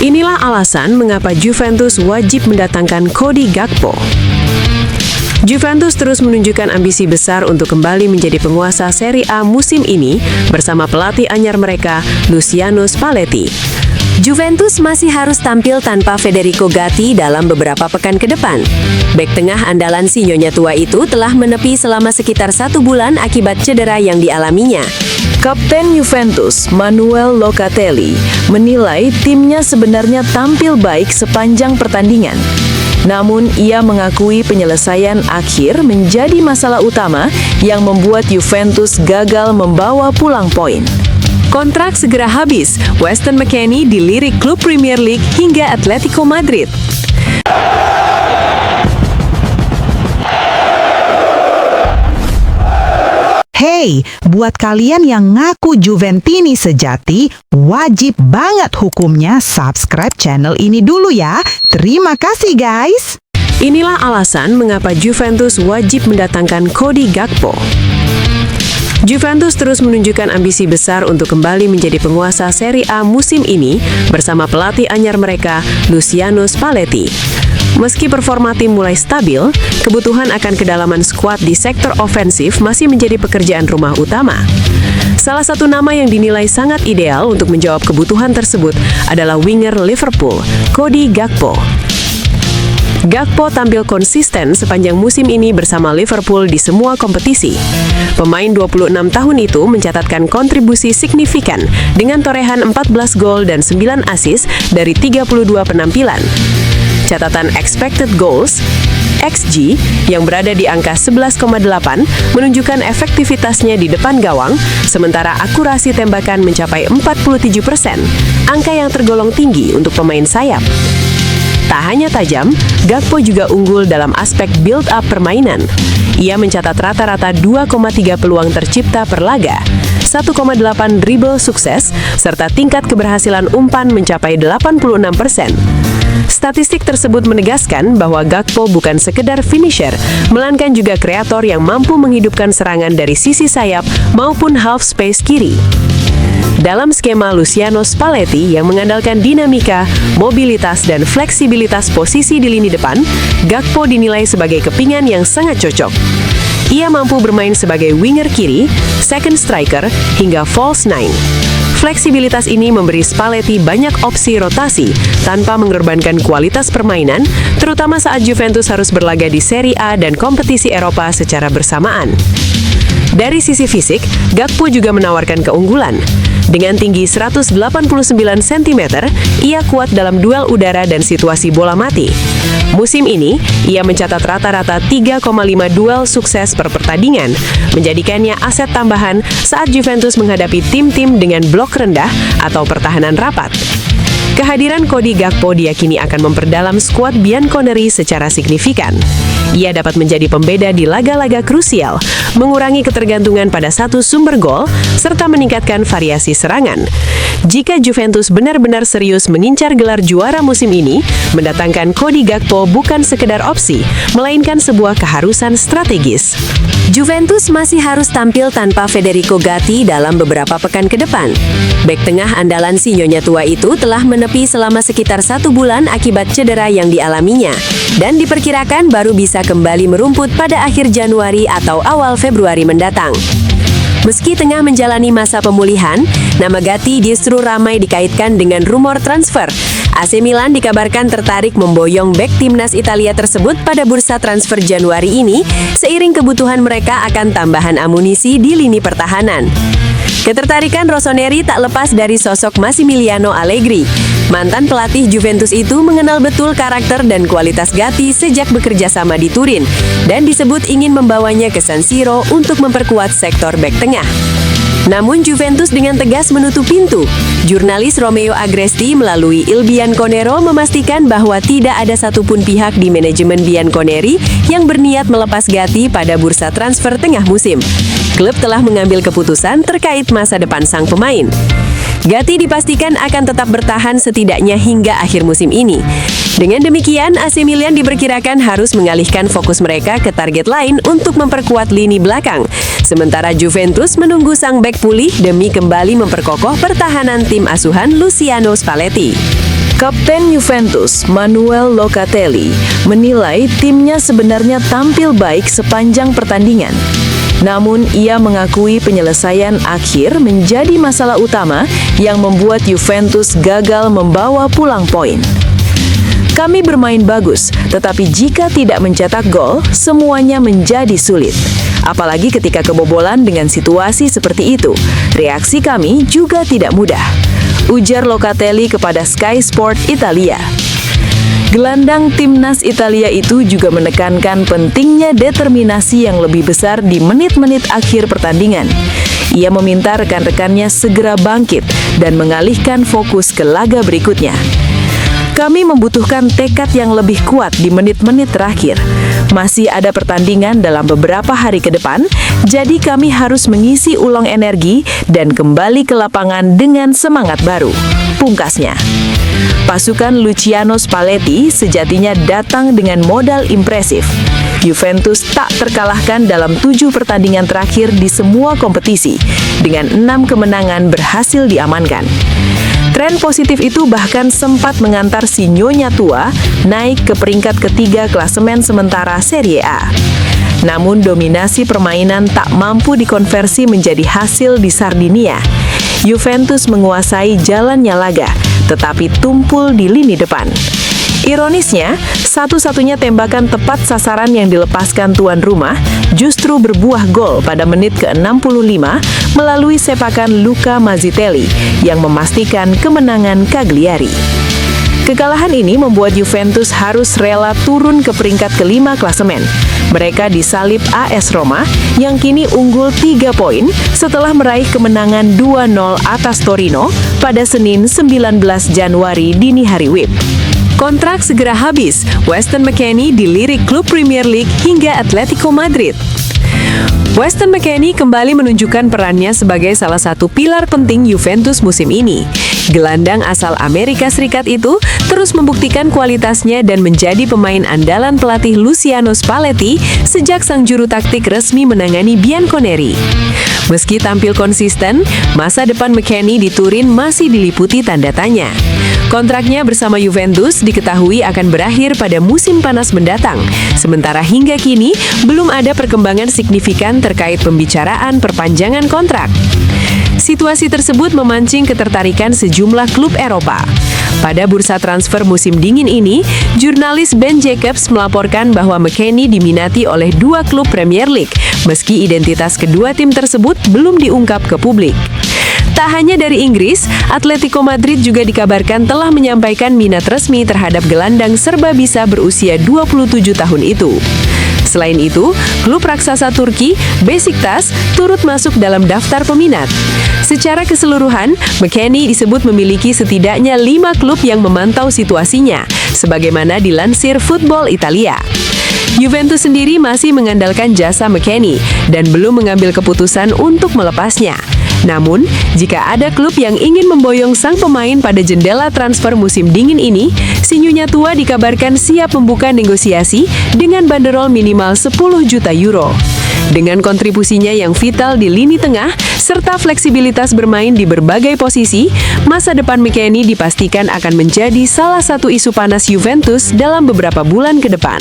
Inilah alasan mengapa Juventus wajib mendatangkan Cody Gakpo. Juventus terus menunjukkan ambisi besar untuk kembali menjadi penguasa Serie A musim ini bersama pelatih anyar mereka, Luciano Spalletti. Juventus masih harus tampil tanpa Federico Gatti dalam beberapa pekan ke depan. Bek tengah andalan si nyonya tua itu telah menepi selama sekitar 1 bulan akibat cedera yang dialaminya. Kapten Juventus, Manuel Locatelli, menilai timnya sebenarnya tampil baik sepanjang pertandingan. Namun, ia mengakui penyelesaian akhir menjadi masalah utama yang membuat Juventus gagal membawa pulang poin. Kontrak segera habis, Weston McKennie dilirik klub Premier League hingga Atletico Madrid. Hey, buat kalian yang ngaku Juventini sejati, wajib banget hukumnya subscribe channel ini dulu ya. Terima kasih guys. Inilah alasan mengapa Juventus wajib mendatangkan Cody Gakpo. Juventus terus menunjukkan ambisi besar untuk kembali menjadi penguasa Serie A musim ini bersama pelatih anyar mereka, Luciano Spalletti. Meski performa tim mulai stabil, kebutuhan akan kedalaman skuad di sektor ofensif masih menjadi pekerjaan rumah utama. Salah satu nama yang dinilai sangat ideal untuk menjawab kebutuhan tersebut adalah winger Liverpool, Cody Gakpo. Gakpo tampil konsisten sepanjang musim ini bersama Liverpool di semua kompetisi. Pemain 26 tahun itu mencatatkan kontribusi signifikan dengan torehan 14 gol dan 9 assist dari 32 penampilan. Catatan expected goals (XG) yang berada di angka 11,8 menunjukkan efektivitasnya di depan gawang, sementara akurasi tembakan mencapai 47%, angka yang tergolong tinggi untuk pemain sayap. Tak hanya tajam, Gakpo juga unggul dalam aspek build-up permainan. Ia mencatat rata-rata 2,3 peluang tercipta per laga, 1,8 dribble sukses, serta tingkat keberhasilan umpan mencapai 86%. Statistik tersebut menegaskan bahwa Gakpo bukan sekedar finisher, melainkan juga kreator yang mampu menghidupkan serangan dari sisi sayap maupun half space kiri. Dalam skema Luciano Spalletti yang mengandalkan dinamika, mobilitas, dan fleksibilitas posisi di lini depan, Gakpo dinilai sebagai kepingan yang sangat cocok. Ia mampu bermain sebagai winger kiri, second striker, hingga false nine. Fleksibilitas ini memberi Spalletti banyak opsi rotasi tanpa mengorbankan kualitas permainan, terutama saat Juventus harus berlaga di Serie A dan kompetisi Eropa secara bersamaan. Dari sisi fisik, Gakpo juga menawarkan keunggulan. Dengan tinggi 189 cm, ia kuat dalam duel udara dan situasi bola mati. Musim ini, ia mencatat rata-rata 3,5 duel sukses per pertandingan, menjadikannya aset tambahan saat Juventus menghadapi tim-tim dengan blok rendah atau pertahanan rapat. Kehadiran Cody Gakpo diyakini akan memperdalam skuad bianconeri secara signifikan. Ia dapat menjadi pembeda di laga-laga krusial, mengurangi ketergantungan pada satu sumber gol, serta meningkatkan variasi serangan. Jika Juventus benar-benar serius mengincar gelar juara musim ini, mendatangkan Cody Gakpo bukan sekedar opsi, melainkan sebuah keharusan strategis. Juventus masih harus tampil tanpa Federico Gatti dalam beberapa pekan ke depan. Bek tengah andalan si nyonya tua itu telah menepi selama sekitar 1 bulan akibat cedera yang dialaminya, dan diperkirakan baru bisa kembali merumput pada akhir Januari atau awal Februari mendatang. Meski tengah menjalani masa pemulihan, nama Gatti justru ramai dikaitkan dengan rumor transfer. AC Milan dikabarkan tertarik memboyong bek timnas Italia tersebut pada bursa transfer Januari ini, seiring kebutuhan mereka akan tambahan amunisi di lini pertahanan. Ketertarikan Rossoneri tak lepas dari sosok Massimiliano Allegri. Mantan pelatih Juventus itu mengenal betul karakter dan kualitas Gatti sejak bekerja sama di Turin, dan disebut ingin membawanya ke San Siro untuk memperkuat sektor bek tengah. Namun Juventus dengan tegas menutup pintu. Jurnalis Romeo Agresti melalui Il Bianconero memastikan bahwa tidak ada satupun pihak di manajemen Bianconeri yang berniat melepas Gatti pada bursa transfer tengah musim. Klub telah mengambil keputusan terkait masa depan sang pemain. Gatti dipastikan akan tetap bertahan setidaknya hingga akhir musim ini. Dengan demikian, AC Milan diperkirakan harus mengalihkan fokus mereka ke target lain untuk memperkuat lini belakang. Sementara Juventus menunggu sang bek pulih demi kembali memperkokoh pertahanan tim asuhan Luciano Spalletti. Kapten Juventus, Manuel Locatelli, menilai timnya sebenarnya tampil baik sepanjang pertandingan. Namun, ia mengakui penyelesaian akhir menjadi masalah utama yang membuat Juventus gagal membawa pulang poin. Kami bermain bagus, tetapi jika tidak mencetak gol, semuanya menjadi sulit. Apalagi ketika kebobolan dengan situasi seperti itu, reaksi kami juga tidak mudah, ujar Locatelli kepada Sky Sport Italia. Gelandang timnas Italia itu juga menekankan pentingnya determinasi yang lebih besar di menit-menit akhir pertandingan. Ia meminta rekan-rekannya segera bangkit dan mengalihkan fokus ke laga berikutnya. Kami membutuhkan tekad yang lebih kuat di menit-menit terakhir. Masih ada pertandingan dalam beberapa hari ke depan, jadi kami harus mengisi ulang energi dan kembali ke lapangan dengan semangat baru, pungkasnya. Pasukan Luciano Spalletti sejatinya datang dengan modal impresif. Juventus tak terkalahkan dalam 7 pertandingan terakhir di semua kompetisi, dengan 6 kemenangan berhasil diamankan. Tren positif itu bahkan sempat mengantar si Nyonya Tua naik ke peringkat ketiga klasemen sementara Serie A. Namun dominasi permainan tak mampu dikonversi menjadi hasil di Sardinia. Juventus menguasai jalannya laga, tetapi tumpul di lini depan. Ironisnya, satu-satunya tembakan tepat sasaran yang dilepaskan tuan rumah justru berbuah gol pada menit ke-65 melalui sepakan Luca Mazzitelli yang memastikan kemenangan Cagliari. Kekalahan ini membuat Juventus harus rela turun ke peringkat kelima klasemen. Mereka disalip AS Roma yang kini unggul 3 poin setelah meraih kemenangan 2-0 atas Torino pada Senin 19 Januari dini hari WIB. Kontrak segera habis, Weston McKennie dilirik klub Premier League hingga Atletico Madrid. Weston McKennie kembali menunjukkan perannya sebagai salah satu pilar penting Juventus musim ini. Gelandang asal Amerika Serikat itu terus membuktikan kualitasnya dan menjadi pemain andalan pelatih Luciano Spalletti sejak sang juru taktik resmi menangani Bianconeri. Meski tampil konsisten, masa depan McKennie di Turin masih diliputi tanda tanya. Kontraknya bersama Juventus diketahui akan berakhir pada musim panas mendatang, sementara hingga kini belum ada perkembangan signifikan terkait pembicaraan perpanjangan kontrak. Situasi tersebut memancing ketertarikan sejumlah klub Eropa. Pada bursa transfer musim dingin ini, jurnalis Ben Jacobs melaporkan bahwa McKennie diminati oleh 2 klub Premier League, meski identitas kedua tim tersebut belum diungkap ke publik. Tak hanya dari Inggris, Atletico Madrid juga dikabarkan telah menyampaikan minat resmi terhadap gelandang serbabisa berusia 27 tahun itu. Selain itu, klub raksasa Turki, Beşiktaş, turut masuk dalam daftar peminat. Secara keseluruhan, McKennie disebut memiliki setidaknya 5 klub yang memantau situasinya, sebagaimana dilansir Football Italia. Juventus sendiri masih mengandalkan jasa McKennie dan belum mengambil keputusan untuk melepasnya. Namun, jika ada klub yang ingin memboyong sang pemain pada jendela transfer musim dingin ini, si Nyonya Tua dikabarkan siap membuka negosiasi dengan banderol minimal 10 juta euro. Dengan kontribusinya yang vital di lini tengah, serta fleksibilitas bermain di berbagai posisi, masa depan McKennie dipastikan akan menjadi salah satu isu panas Juventus dalam beberapa bulan ke depan.